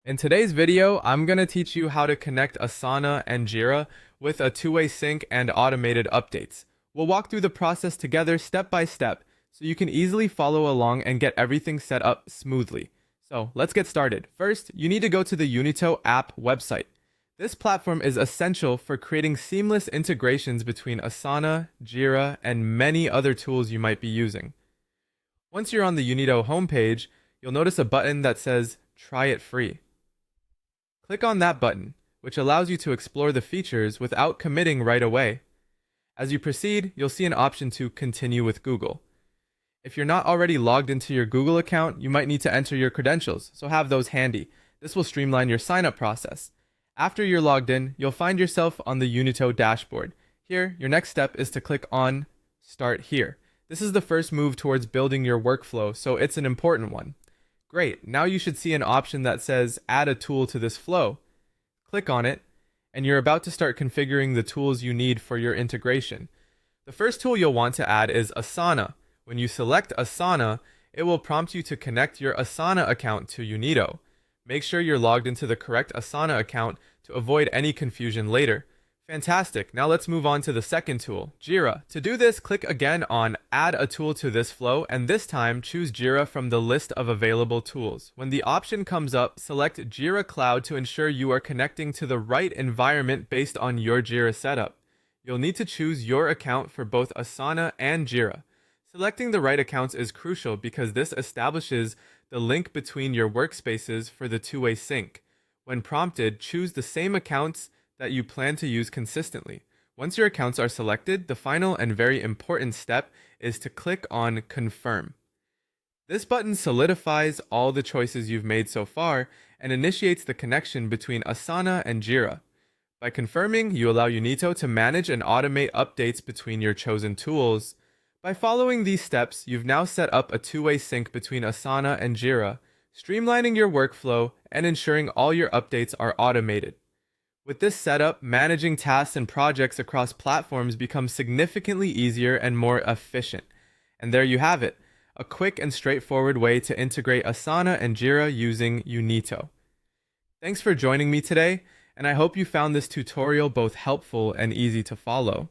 In today's video, I'm going to teach you how to connect Asana and Jira with a two-way sync and automated updates. We'll walk through the process together step by step so you can easily follow along and get everything set up smoothly. So let's get started. First, you need to go to the Unito app website. This platform is essential for creating seamless integrations between Asana, Jira, and many other tools you might be using. Once you're on the Unito homepage, you'll notice a button that says Try it free. Click on that button, which allows you to explore the features without committing right away. As you proceed, you'll see an option to continue with Google. If you're not already logged into your Google account, you might need to enter your credentials, so have those handy. This will streamline your sign-up process. After you're logged in, you'll find yourself on the Unito dashboard. Here, your next step is to click on Start Here. This is the first move towards building your workflow, so it's an important one. Great, now you should see an option that says Add a tool to this flow. Click on it, and you're about to start configuring the tools you need for your integration. The first tool you'll want to add is Asana. When you select Asana, it will prompt you to connect your Asana account to Unito. Make sure you're logged into the correct Asana account to avoid any confusion later. Fantastic, now let's move on to the second tool, Jira. To do this, click again on Add a tool to this flow, and this time choose Jira from the list of available tools. When the option comes up, select Jira Cloud to ensure you are connecting to the right environment based on your Jira setup. You'll need to choose your account for both Asana and Jira. Selecting the right accounts is crucial because this establishes the link between your workspaces for the two-way sync. When prompted, choose the same accounts that you plan to use consistently. Once your accounts are selected, the final and very important step is to click on Confirm. This button solidifies all the choices you've made so far and initiates the connection between Asana and Jira. By confirming, you allow Unito to manage and automate updates between your chosen tools. By following these steps, you've now set up a two-way sync between Asana and Jira, streamlining your workflow and ensuring all your updates are automated. With this setup, managing tasks and projects across platforms becomes significantly easier and more efficient. And there you have it, a quick and straightforward way to integrate Asana and Jira using Unito. Thanks for joining me today, and I hope you found this tutorial both helpful and easy to follow.